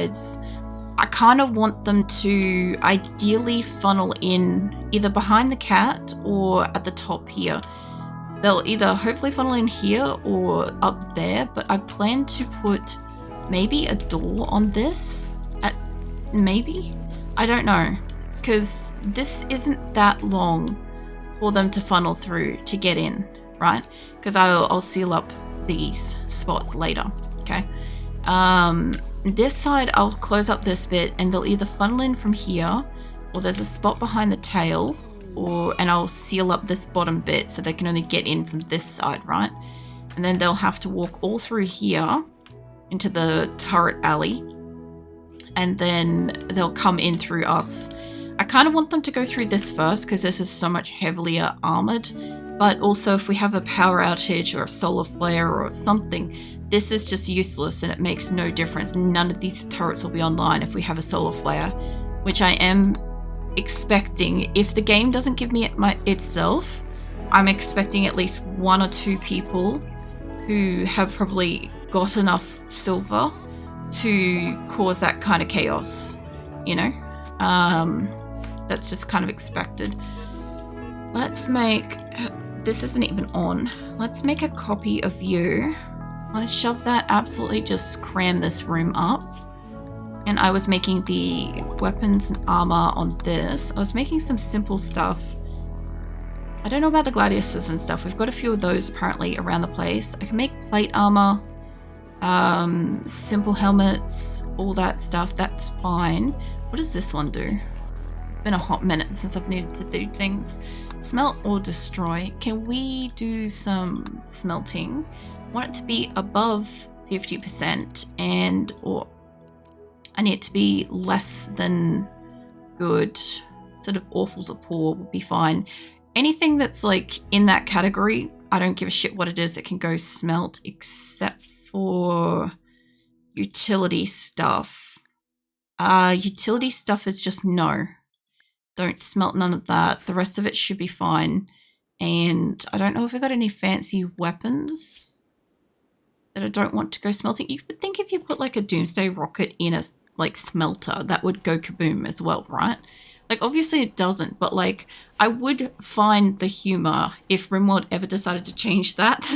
beds, I kind of want them to ideally funnel in either behind the cat or at the top here. They'll either hopefully funnel in here or up there, but I plan to put maybe a door on this. Maybe? I don't know, because this isn't that long for them to funnel through to get in, right? Because I'll seal up these spots later, okay? This side, I'll close up this bit and they'll either funnel in from here, or there's a spot behind the tail, and I'll seal up this bottom bit so they can only get in from this side, right? And then they'll have to walk all through here into the turret alley, and then they'll come in through us. I kind of want them to go through this first because this is so much heavier armored, but also if we have a power outage or a solar flare or something, this is just useless and it makes no difference. None of these turrets will be online if we have a solar flare, which I am expecting. If the game doesn't give me it itself, I'm expecting at least 1 or 2 people who have probably got enough silver to cause that kind of chaos, you know? That's just kind of expected. Let's make, this isn't even on. Let's make a copy of you. Let's shove that, absolutely just cram this room up. And I was making the weapons and armor on this. I was making some simple stuff. I don't know about the gladiuses and stuff. We've got a few of those apparently around the place. I can make plate armor, simple helmets, all that stuff. That's fine. What does this one do? It's been a hot minute since I've needed to do things. Smelt or destroy. Can we do some smelting? I want it to be above 50% and or I need it to be less than good. Sort of awful to poor would be fine. Anything that's like in that category, I don't give a shit what it is. It can go smelt, except for utility stuff. Utility stuff is just no. Don't smelt none of that. The rest of it should be fine. And I don't know if I got any fancy weapons that I don't want to go smelting. You would think if you put like a doomsday rocket in a like smelter, that would go kaboom as well, right? Like obviously it doesn't, but like I would find the humor if RimWorld ever decided to change that.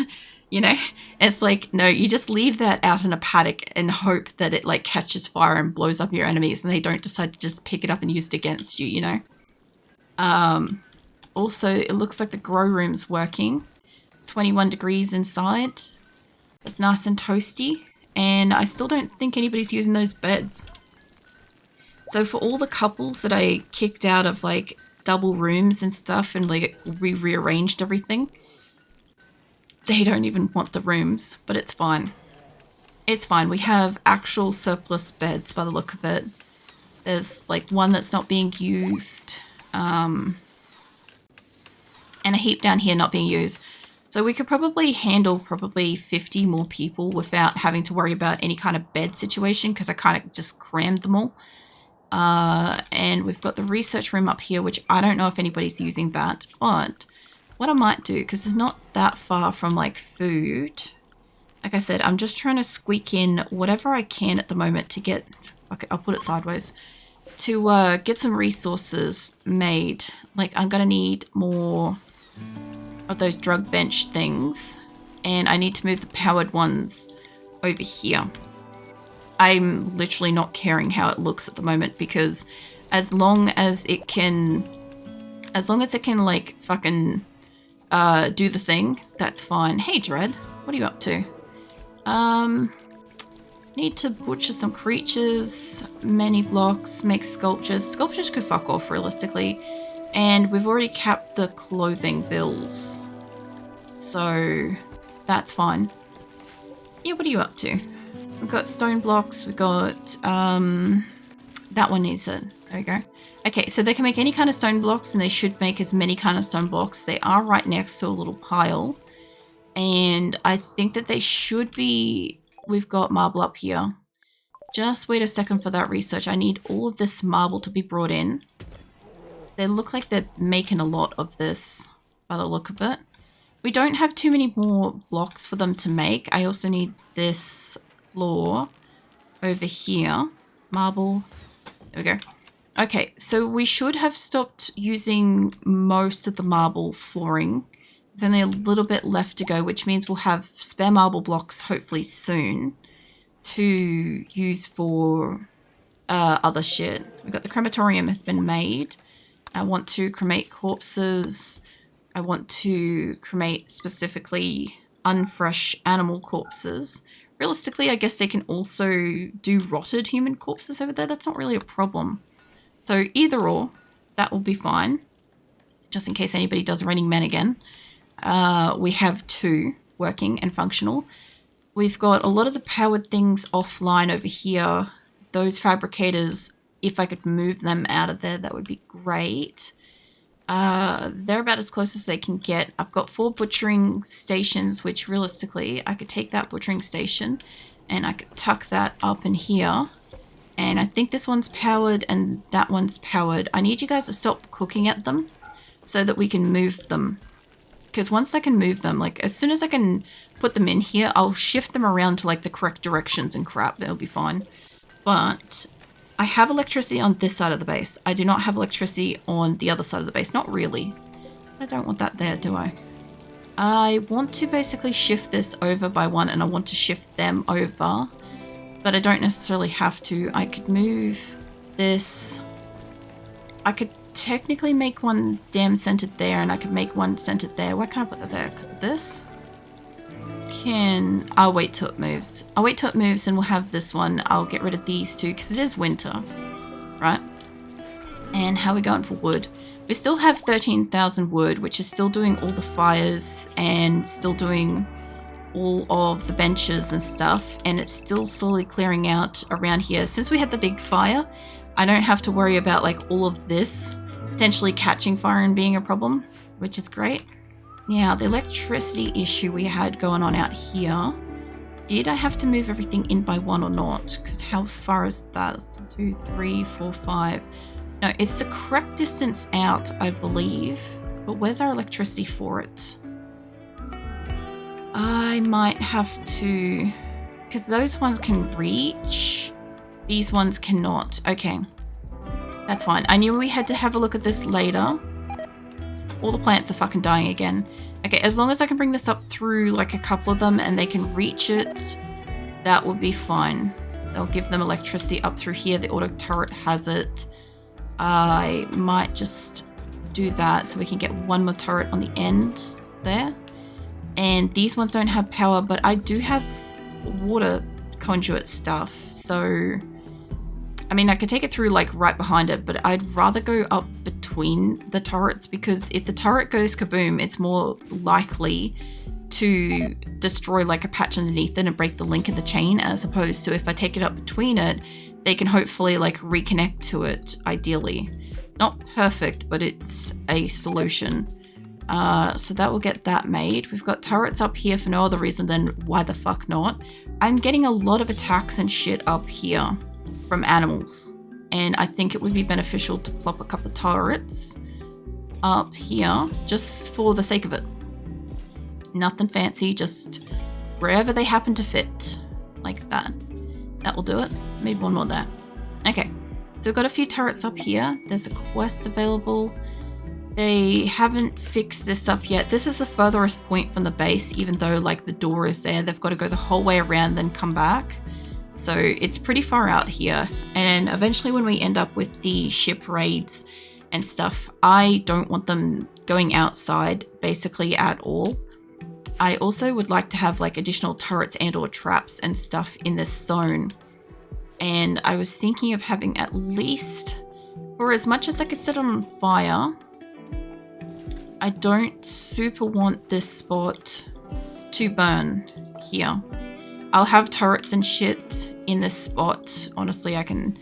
You know, it's like, no, you just leave that out in a paddock and hope that it like catches fire and blows up your enemies and they don't decide to just pick it up and use it against you, you know? Also, it looks like the grow room's working. It's 21 degrees inside. It's nice and toasty. And I still don't think anybody's using those beds. So for all the couples that I kicked out of like double rooms and stuff and like rearranged everything, they don't even want the rooms, but it's fine. It's fine. We have actual surplus beds by the look of it. There's like one that's not being used, and a heap down here not being used. So we could probably handle 50 more people without having to worry about any kind of bed situation because I kind of just crammed them all. And we've got the research room up here, which I don't know if anybody's using that, but what I might do, because it's not that far from like food, like I said, I'm just trying to squeak in whatever I can at the moment to get, okay, I'll put it sideways, to get some resources made. Like I'm gonna need more of those drug bench things, and I need to move the powered ones over here. I'm literally not caring how it looks at the moment because as long as it can like fucking do the thing, that's fine. Hey Dread, what are you up to? Need to butcher some creatures, many blocks, make sculptures. Sculptures could fuck off realistically. And we've already capped the clothing bills. So that's fine. Yeah, what are you up to? We've got stone blocks, we've got that one needs it. There we go. Okay, so they can make any kind of stone blocks and they should make as many kind of stone blocks. They are right next to a little pile. And I think that they should be, we've got marble up here. Just wait a second for that research. I need all of this marble to be brought in. They look like they're making a lot of this by the look of it. We don't have too many more blocks for them to make. I also need this floor over here. marble. There we go. Okay, so we should have stopped using most of the marble flooring. There's only a little bit left to go, which means we'll have spare marble blocks hopefully soon to use for other shit. We've got the crematorium has been made. I want to cremate corpses. I want to cremate specifically unfresh animal corpses. Realistically, I guess they can also do rotted human corpses over there. That's not really a problem. So either or, that will be fine. Just in case anybody does Raining Men again. We have 2 working and functional. We've got a lot of the powered things offline over here. Those fabricators, if I could move them out of there, that would be great. They're about as close as they can get. I've got 4 butchering stations, which realistically, I could take that butchering station and I could tuck that up in here. And I think this one's powered and that one's powered. I need you guys to stop cooking at them so that we can move them. Because once I can move them, like as soon as I can put them in here, I'll shift them around to like the correct directions and crap. It'll be fine. But I have electricity on this side of the base. I do not have electricity on the other side of the base. Not really. I don't want that there, do I? I want to basically shift this over by 1 and I want to shift them over. But I don't necessarily have to. I could move this. I could technically make one damn centered there and I could make one centered there. Why can't I put that there? Because of this? I'll wait till it moves. I'll wait till it moves and we'll have this one. I'll get rid of these 2 because it is winter, right? And how are we going for wood? We still have 13,000 wood, which is still doing all the fires and still doing all of the benches and stuff. And it's still slowly clearing out around here. Since we had the big fire, I don't have to worry about like all of this potentially catching fire and being a problem, which is great. Now, the electricity issue we had going on out here, did I have to move everything in by 1 or not? Because how far is that? 2, 3, 4, 5. No, it's the correct distance out, I believe. But where's our electricity for it? I might have to... Because those ones can reach. These ones cannot. Okay. That's fine. I knew we had to have a look at this later. All the plants are fucking dying again. Okay, as long as I can bring this up through like a couple of them and they can reach it, that will be fine. They'll give them electricity up through here. The auto turret has it. I might just do that so we can get 1 more turret on the end there. And these ones don't have power, but I do have water conduit stuff. So... I mean, I could take it through like right behind it, but I'd rather go up between the turrets because if the turret goes kaboom, it's more likely to destroy like a patch underneath it and break the link in the chain, as opposed to if I take it up between it, they can hopefully like reconnect to it, ideally. Not perfect, but it's a solution. So that will get that made. We've got turrets up here for no other reason than why the fuck not. I'm getting a lot of attacks and shit up here from animals, and I think it would be beneficial to plop a couple of turrets up here just for the sake of it. Nothing fancy, just wherever they happen to fit, like that. That will do it. Maybe 1 more there. Okay, so we've got a few turrets up here. There's a quest available. They haven't fixed this up yet. This is the furthest point from the base, even though like the door is there. They've got to go the whole way around then come back. So it's pretty far out here. And eventually when we end up with the ship raids and stuff, I don't want them going outside basically at all. I also would like to have like additional turrets and or traps and stuff in this zone. And I was thinking of having at least, for as much as I could set on fire, I don't super want this spot to burn here. I'll have turrets and shit in this spot. Honestly, I can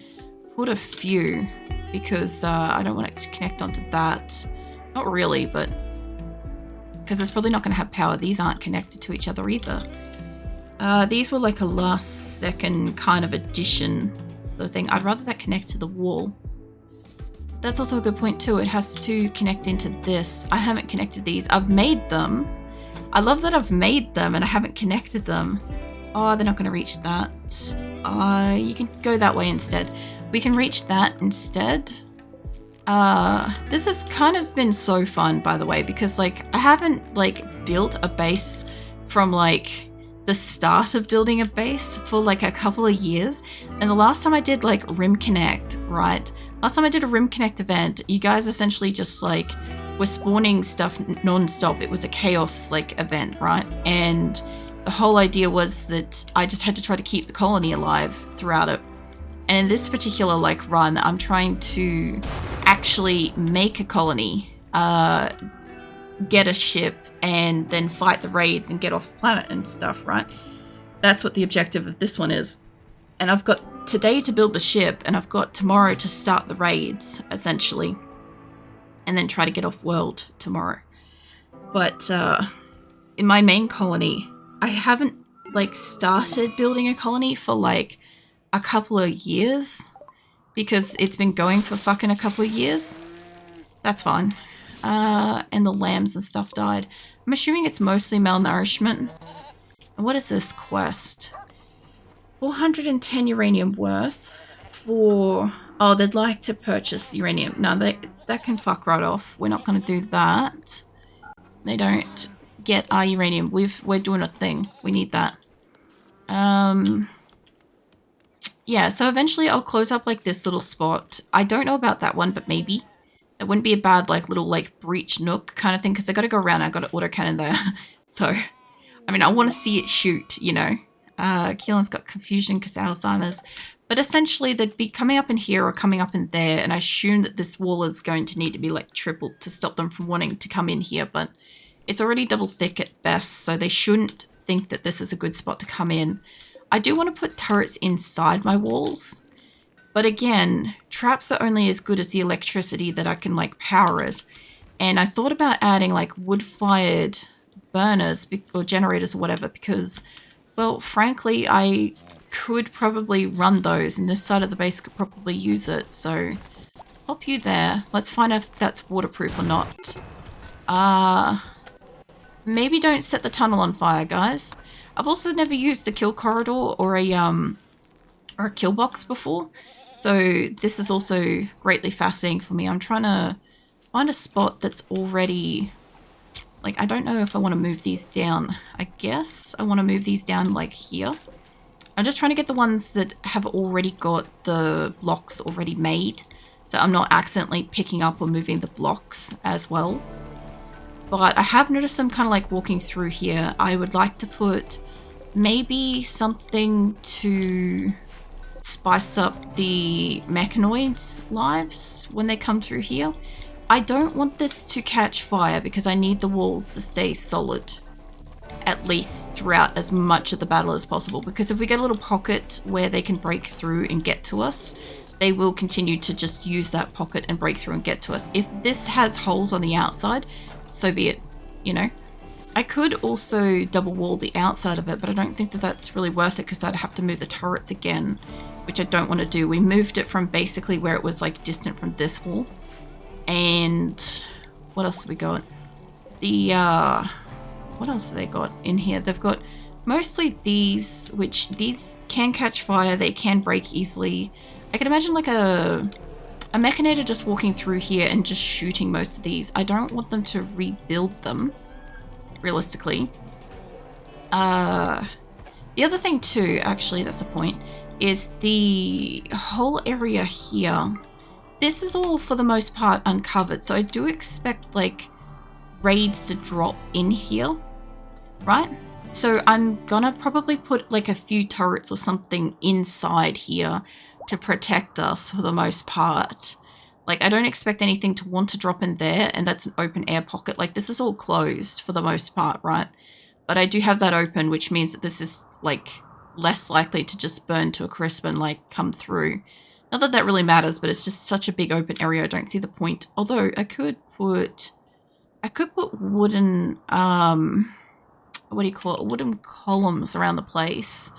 put a few because I don't want it to connect onto that. Not really, but because it's probably not going to have power. These aren't connected to each other either. These were like a last second kind of addition sort of thing. I'd rather that connect to the wall. That's also a good point too. It has to connect into this. I haven't connected these. I've made them. I love that I've made them and I haven't connected them. Oh, they're not going to reach that. You can go that way instead. We can reach that instead. This has kind of been so fun, by the way, because like I haven't like built a base from like the start of building a base for like a couple of years. And the last time I did like Rimconnect, right? Last time I did a Rimconnect event, you guys essentially just like were spawning stuff non-stop. It was a chaos like event, right? And the whole idea was that I just had to try to keep the colony alive throughout it. And in this particular like run, I'm trying to actually make a colony, get a ship, and then fight the raids and get off planet and stuff, right? That's what the objective of this one is. And I've got today to build the ship, and I've got tomorrow to start the raids, essentially. And then try to get off world tomorrow. But in my main colony, I haven't like started building a colony for like a couple of years. Because it's been going for fucking a couple of years. That's fine. And the lambs and stuff died. I'm assuming it's mostly malnourishment. And what is this quest? 410 uranium worth for... Oh, they'd like to purchase uranium. No, that can fuck right off. We're not going to do that. They don't get our uranium. We're doing a thing. We need that. Yeah, so eventually I'll close up like this little spot. I don't know about that one, but maybe. It wouldn't be a bad like little like breach nook kind of thing because I got to go around. I got an autocannon there. So, I mean, I want to see it shoot, you know. Keelan's got confusion because Alzheimer's. But essentially they'd be coming up in here or coming up in there. And I assume that this wall is going to need to be like tripled to stop them from wanting to come in here. But it's already double thick at best. So they shouldn't think that this is a good spot to come in. I do want to put turrets inside my walls. But again, traps are only as good as the electricity that I can like power it. And I thought about adding like wood-fired burners or generators or whatever because, well, frankly, I could probably run those and this side of the base could probably use it. So, pop you there. Let's find out if that's waterproof or not. Maybe don't set the tunnel on fire, guys. I've also never used a kill corridor or a kill box before. So this is also greatly fascinating for me. I'm trying to find a spot that's already... Like, I don't know if I want to move these down. I guess I want to move these down, like, here. I'm just trying to get the ones that have already got the blocks already made. So I'm not accidentally picking up or moving the blocks as well. But I have noticed them kind of, like, walking through here. I would like to put maybe something to... spice up the mechanoids' lives when they come through here. I don't want this to catch fire because I need the walls to stay solid, at least throughout as much of the battle as possible, because if we get a little pocket where they can break through and get to us, they will continue to just use that pocket and break through and get to us. If this has holes on the outside, so be it, you know. I could also double wall the outside of it, but I don't think that that's really worth it because I'd have to move the turrets again, which I don't want to do. We moved it from basically where it was like distant from this wall. And what else have we got? What else have they got in here? They've got mostly these, which these can catch fire. They can break easily. I can imagine like a mechanator just walking through here and just shooting most of these. I don't want them to rebuild them. Realistically. The other thing too, actually, that's the point, is the whole area here. This is all for the most part uncovered, so I do expect like raids to drop in here, right? So I'm gonna probably put like a few turrets or something inside here to protect us for the most part. Like, I don't expect anything to want to drop in there, and that's an open air pocket. Like, this is all closed for the most part, right? But I do have that open, which means that this is, like, less likely to just burn to a crisp and, like, come through. Not that that really matters, but it's just such a big open area, I don't see the point. Although, I could put wooden, what do you call it? Wooden columns around the place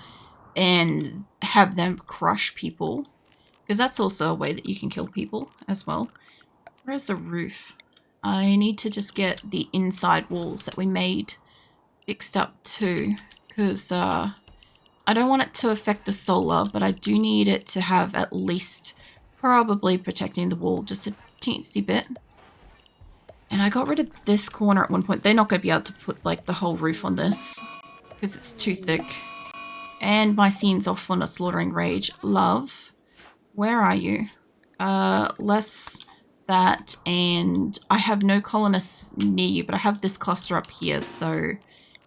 and have them crush people. Because that's also a way that you can kill people as well. Where's the roof? I need to just get the inside walls that we made fixed up too. Because I don't want it to affect the solar, but I do need it to have at least probably protecting the wall just a teensy bit. And I got rid of this corner at one point. They're not going to be able to put like the whole roof on this because it's too thick. And my scene's off on a slaughtering rage. Love, where are you? Less that, and I have no colonists near you, but I have this cluster up here, so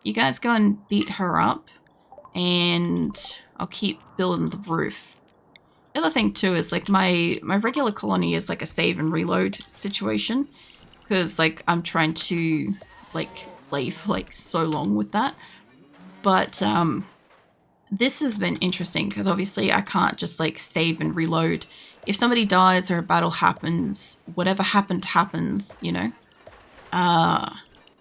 you guys go and beat her up, and I'll keep building the roof. The other thing too is like my regular colony is like a save and reload situation, because like I'm trying to like play for like so long with that, but this has been interesting because obviously I can't just like save and reload. If somebody dies or a battle happens, whatever happened happens, you know?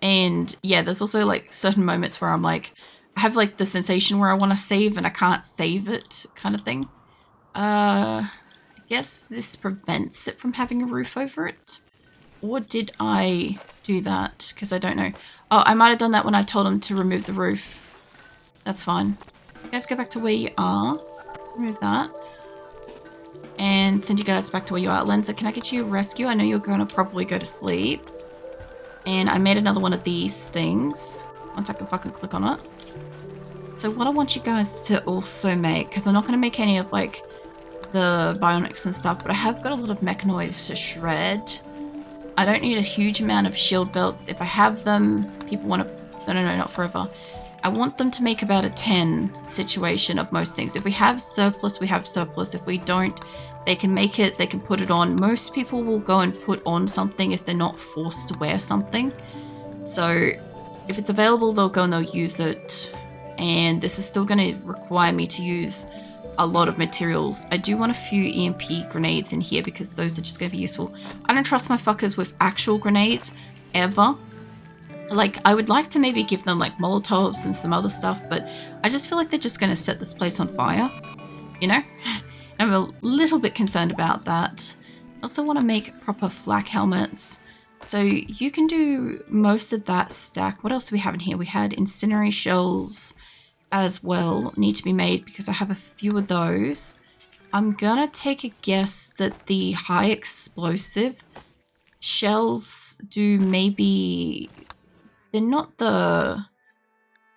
And yeah, there's also like certain moments where I'm like, I have like the sensation where I want to save and I can't save it kind of thing. I guess this prevents it from having a roof over it. Or did I do that? Because I don't know. Oh, I might have done that when I told him to remove the roof. That's fine. You guys go back to where you are. Let's remove that. And send you guys back to where you are. Lenza, can I get you a rescue? I know you're going to probably go to sleep. And I made another one of these things. Once I can fucking click on it. So what I want you guys to also make, because I'm not going to make any of like the bionics and stuff, but I have got a lot of mechanoids to shred. I don't need a huge amount of shield belts. If I have them, people want to... No, not forever. I want them to make about a 10 situation of most things. If we have surplus, we have surplus. If we don't, they can make it, they can put it on. Most people will go and put on something if they're not forced to wear something. So if it's available, they'll go and they'll use it. And this is still going to require me to use a lot of materials. I do want a few EMP grenades in here because those are just going to be useful. I don't trust my fuckers with actual grenades ever. Like, I would like to maybe give them like Molotovs and some other stuff, but I just feel like they're just going to set this place on fire, you know? I'm a little bit concerned about that. I also want to make proper flak helmets. So you can do most of that stack. What else do we have in here? We had incendiary shells as well need to be made because I have a few of those. I'm going to take a guess that the high explosive shells do maybe... They're not the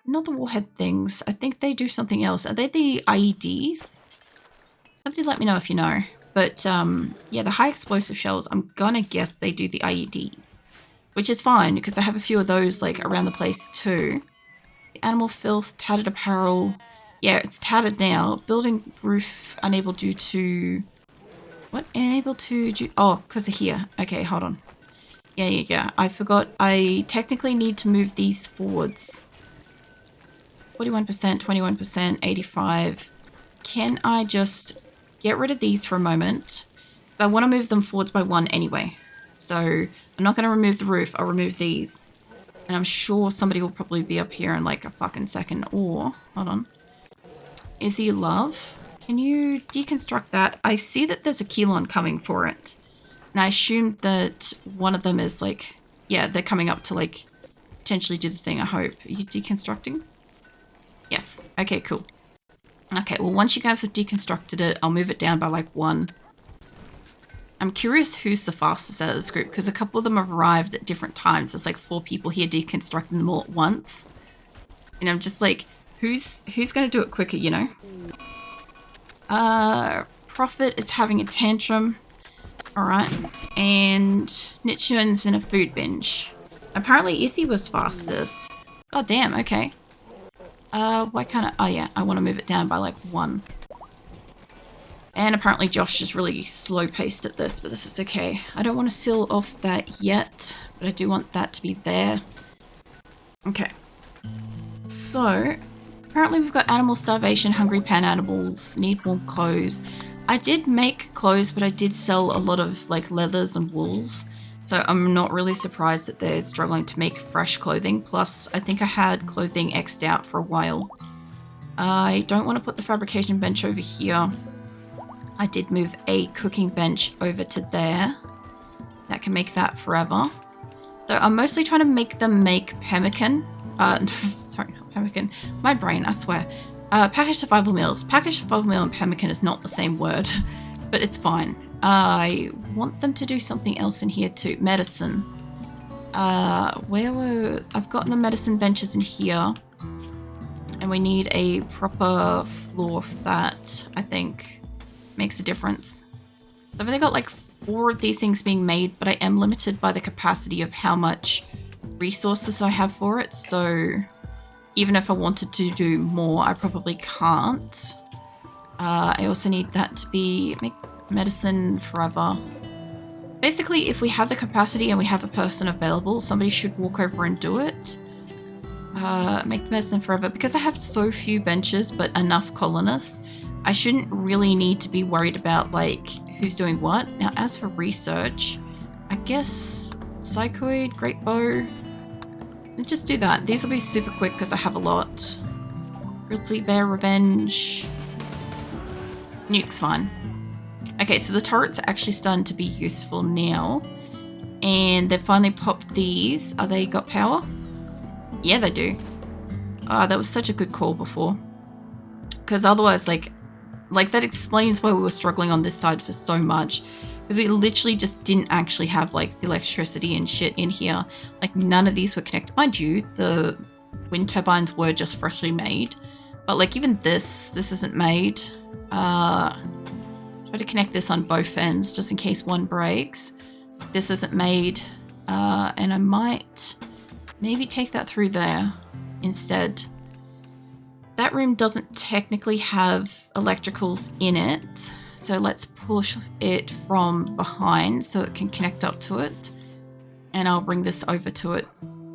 warhead things. I think they do something else. Are they the IEDs? Somebody let me know if you know. But yeah, the high explosive shells, I'm gonna guess they do the IEDs. Which is fine, because I have a few of those like around the place too. The animal filth, tattered apparel. Yeah, it's tattered now. Building roof unable due to... What? Unable to... Oh, because of here. Okay, hold on. Yeah. I forgot. I technically need to move these forwards. 41%, 21%, 85. Can I just get rid of these for a moment? Because I want to move them forwards by 1 anyway. So I'm not going to remove the roof. I'll remove these. And I'm sure somebody will probably be up here in like a fucking second. Or, hold on. Izzy Love, can you deconstruct that? I see that there's a Keylon coming for it. And I assumed that one of them is like, yeah, they're coming up to like potentially do the thing, I hope. Are you deconstructing? Yes. Okay, cool. Okay, well, once you guys have deconstructed it, I'll move it down by like 1. I'm curious who's the fastest out of this group because a couple of them have arrived at different times. There's like 4 people here deconstructing them all at once. And I'm just like, who's going to do it quicker, you know? Prophet is having a tantrum. Alright, and Nichuan's in a food binge. Apparently Izzy was fastest. God damn, okay. Why can't I... Oh yeah, I want to move it down by like 1. And apparently Josh is really slow-paced at this, but this is okay. I don't want to seal off that yet, but I do want that to be there. Okay. So, apparently we've got animal starvation, hungry pan animals, need warm clothes. I did make clothes, but I did sell a lot of like leathers and wools. So I'm not really surprised that they're struggling to make fresh clothing. Plus, I think I had clothing X'd out for a while. I don't want to put the fabrication bench over here. I did move a cooking bench over to there. That can make that forever. So I'm mostly trying to make them make pemmican. Sorry, not pemmican. My brain, I swear. Packaged survival meals. Packaged survival meal and pemmican is not the same word, but it's fine. I want them to do something else in here too. Medicine. I've gotten the medicine benches in here, and we need a proper floor for that. I think makes a difference. I've only got like 4 of these things being made, but I am limited by the capacity of how much resources I have for it. So even if I wanted to do more, I probably can't. I also need that to make medicine forever. Basically, if we have the capacity and we have a person available, somebody should walk over and do it. Make the medicine forever. Because I have so few benches but enough colonists, I shouldn't really need to be worried about like who's doing what. Now, as for research, I guess psychoid, great bow. Just do that. These will be super quick because I have a lot. Grizzly bear revenge. Nuke's fine. Okay, so the turrets are actually starting to be useful now. And they've finally popped these. Are they got power? Yeah, they do. That was such a good call before. Because otherwise, like that explains why we were struggling on this side for so much. Because we literally just didn't actually have like the electricity and shit in here. Like none of these were connected. Mind you, the wind turbines were just freshly made. But like even this isn't made. Try to connect this on both ends just in case one breaks. This isn't made. And I might maybe take that through there instead. That room doesn't technically have electricals in it. So let's push it from behind so it can connect up to it. And I'll bring this over to it.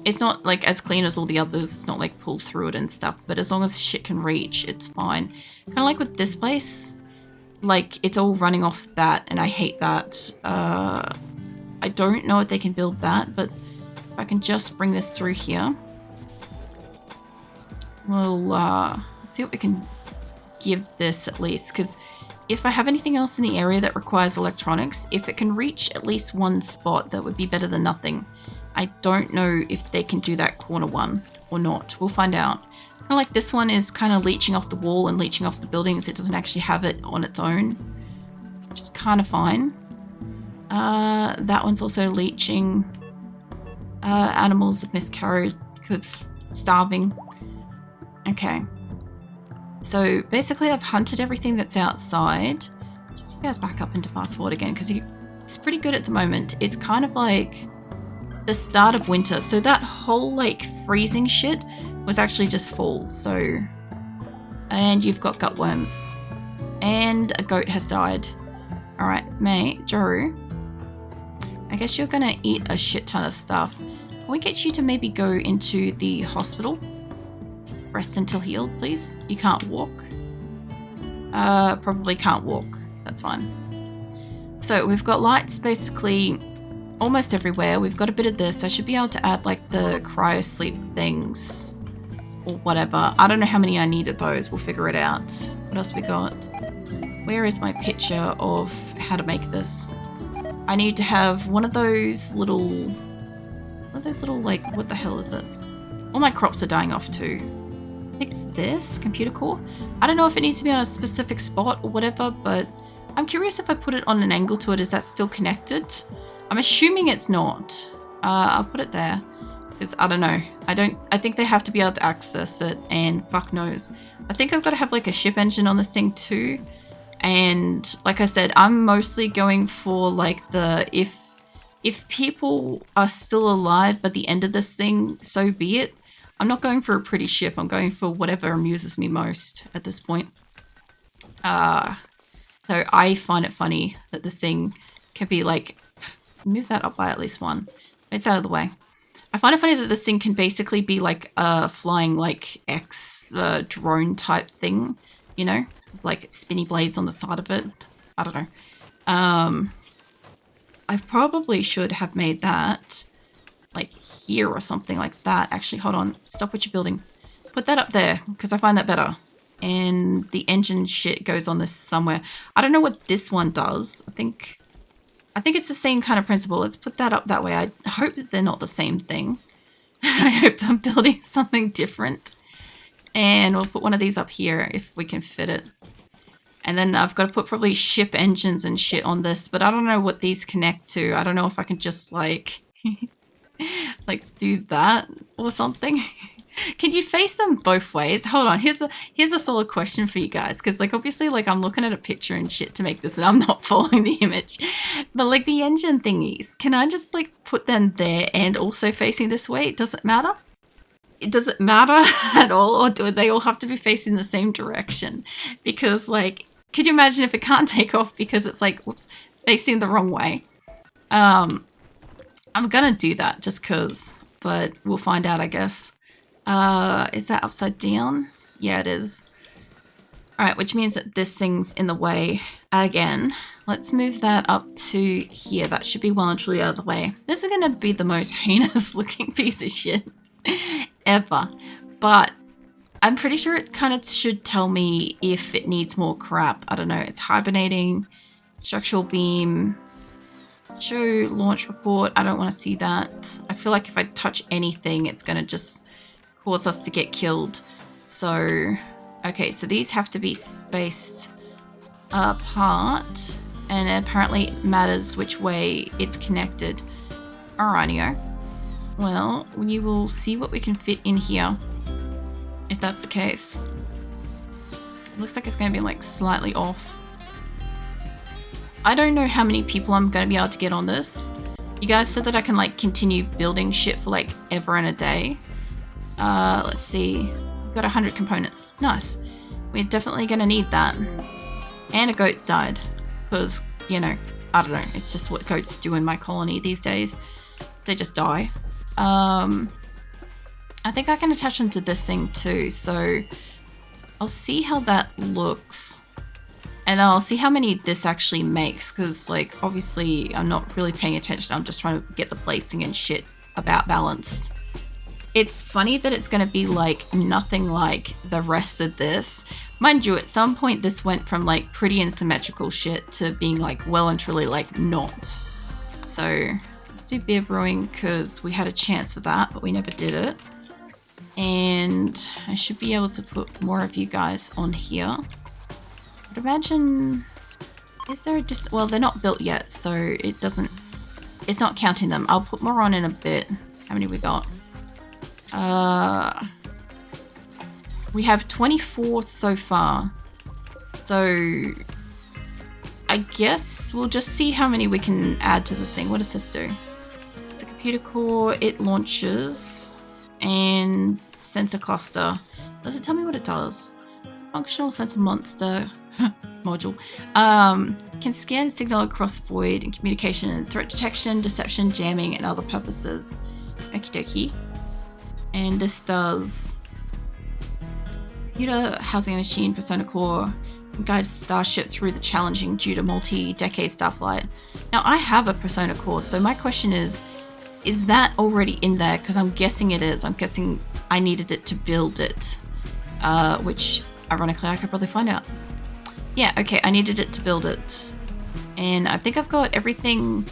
It's not like as clean as all the others. It's not like pull through it and stuff. But as long as shit can reach, it's fine. Kind of like with this place. Like it's all running off that. And I hate that. I don't know if they can build that. But if I can just bring this through here. We'll see what we can give this at least. Because if I have anything else in the area that requires electronics, if it can reach at least one spot, that would be better than nothing. I don't know if they can do that corner one or not. We'll find out. Kind of like this one is kind of leeching off the wall and leeching off the buildings. It doesn't actually have it on its own, which is kind of fine. That one's also leeching. Animals have miscarried because starving. Okay. So basically I've hunted everything that's outside. You guys back up into fast forward again because it's pretty good at the moment. It's kind of like the start of winter. So that whole like freezing shit was actually just fall. So, and you've got gutworms and a goat has died. All right, mate, Joe, I guess you're going to eat a shit ton of stuff. Can we get you to maybe go into the hospital? Rest until healed, please. You can't walk. Probably can't walk. That's fine. So we've got lights basically almost everywhere. We've got a bit of this. I should be able to add like the cryo sleep things or whatever. I don't know how many I need of those. We'll figure it out. What else we got? Where is my picture of how to make this? I need to have one of those little like, what the hell is it? All my crops are dying off too. I think it's this computer core. I don't know if it needs to be on a specific spot or whatever, but I'm curious if I put it on an angle to it, is that still connected? I'm assuming it's not. I'll put it there because I don't know. I think they have to be able to access it, and fuck knows. I think I've got to have like a ship engine on this thing too. And like I said, I'm mostly going for like the if people are still alive by the end of this thing, so be it. I'm not going for a pretty ship. I'm going for whatever amuses me most at this point. So I find it funny that this thing can be like, move that up by at least one. It's out of the way. I find it funny that this thing can basically be like a flying like drone type thing, you know, like spinny blades on the side of it. I don't know. I probably should have made that like here or something like that. Actually, hold on. Stop what you're building. Put that up there because I find that better. And the engine shit goes on this somewhere. I don't know what this one does. I think it's the same kind of principle. Let's put that up that way. I hope that they're not the same thing. I hope I'm building something different. And we'll put one of these up here if we can fit it. And then I've got to put probably ship engines and shit on this, but I don't know what these connect to. I don't know if I can just like, like do that or something. Can you face them both ways? Hold on, here's a solid question for you guys, because like obviously like I'm looking at a picture and shit to make this and I'm not following the image. But like the engine thingies, can I just like put them there and also facing this way? Does it matter? Does it matter at all, or do they all have to be facing the same direction? Because like, could you imagine if it can't take off because it's like, whoops, facing the wrong way? I'm gonna do that just cause, but we'll find out, I guess. Is that upside down? Yeah, it is. All right, which means that this thing's in the way again. Let's move that up to here. That should be well and truly out of the way. This is gonna be the most heinous looking piece of shit ever, but I'm pretty sure it kind of should tell me if it needs more crap. I don't know. It's hibernating, structural beam, show launch report. I don't want to see that. I feel like if I touch anything, it's going to just cause us to get killed. So, okay, so these have to be spaced apart, and apparently it matters which way it's connected. Alrighty-o. Well, we will see what we can fit in here. If that's the case. It looks like it's going to be like slightly off. I don't know how many people I'm going to be able to get on this. You guys said that I can like continue building shit for like ever and a day. Let's see. We've got 100 components. Nice. We're definitely going to need that. And a goat's died. Because, you know, I don't know. It's just what goats do in my colony these days. They just die. I think I can attach them to this thing too, so I'll see how that looks. And I'll see how many this actually makes, because like obviously I'm not really paying attention. I'm just trying to get the placing and shit about balanced. It's funny that it's going to be like nothing like the rest of this. Mind you, at some point this went from like pretty unsymmetrical shit to being like well and truly like not. So let's do beer brewing because we had a chance for that, but we never did it. And I should be able to put more of you guys on here. I'd imagine, is there a well, they're not built yet, so it doesn't, it's not counting them. I'll put more on in a bit. How many we got? We have 24 so far. So I guess we'll just see how many we can add to this thing. What does this do? It's a computer core, it launches, and sensor cluster. Does it tell me what it does? Functional sensor monster module. Can scan signal across void and communication and threat detection, deception, jamming, and other purposes. Okie dokie. And this does computer, housing a machine, persona core, and guide starship through the challenging due to multi-decade starflight. Now I have a persona core, so my question is that already in there? Because I'm guessing it is. I'm guessing I needed it to build it, which ironically I could probably find out. Yeah, okay, I needed it to build it. And I think I've got everything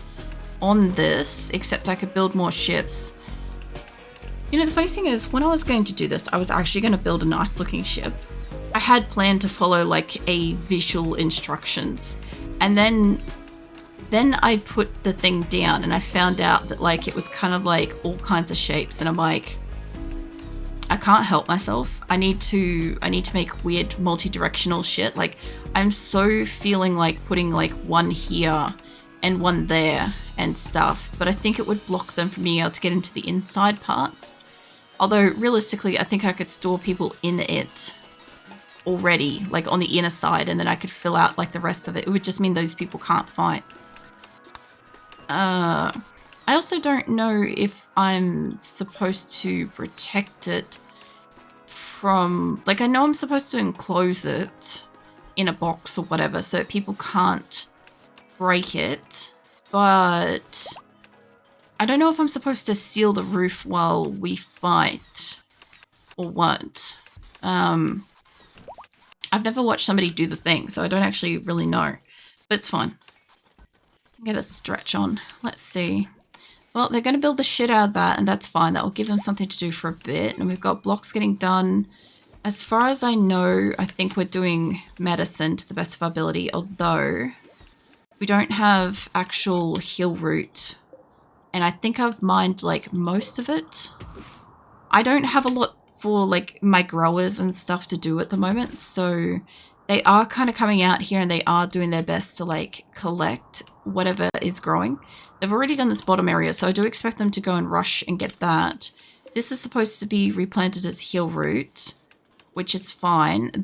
on this, except I could build more ships. You know, the funny thing is, when I was going to do this, I was actually going to build a nice looking ship. I had planned to follow like a visual instructions. And then I put the thing down and I found out that like it was kind of like all kinds of shapes, and I'm like, I can't help myself. I need to make weird multi-directional shit. Like I'm so feeling like putting like one here and one there and stuff, but I think it would block them from being able to get into the inside parts. Although realistically, I think I could store people in it already, like on the inner side, and then I could fill out like the rest of it. It would just mean those people can't fight. I also don't know if I'm supposed to protect it from, like, I know I'm supposed to enclose it in a box or whatever so people can't break it, but I don't know if I'm supposed to seal the roof while we fight or what. I've never watched somebody do the thing, so I don't actually really know, but it's fine. Get a stretch on. Let's see. Well, they're going to build the shit out of that, and that's fine. That will give them something to do for a bit. And we've got blocks getting done. as far as I know, I think we're doing medicine to the best of our ability, although we don't have actual heal root. And I think I've mined like most of it. I don't have a lot for like my growers and stuff to do at the moment, so they are kind of coming out here and they are doing their best to like collect whatever is growing. They've already done this bottom area, so I do expect them to go and rush and get that. This is supposed to be replanted as heal root, which is fine.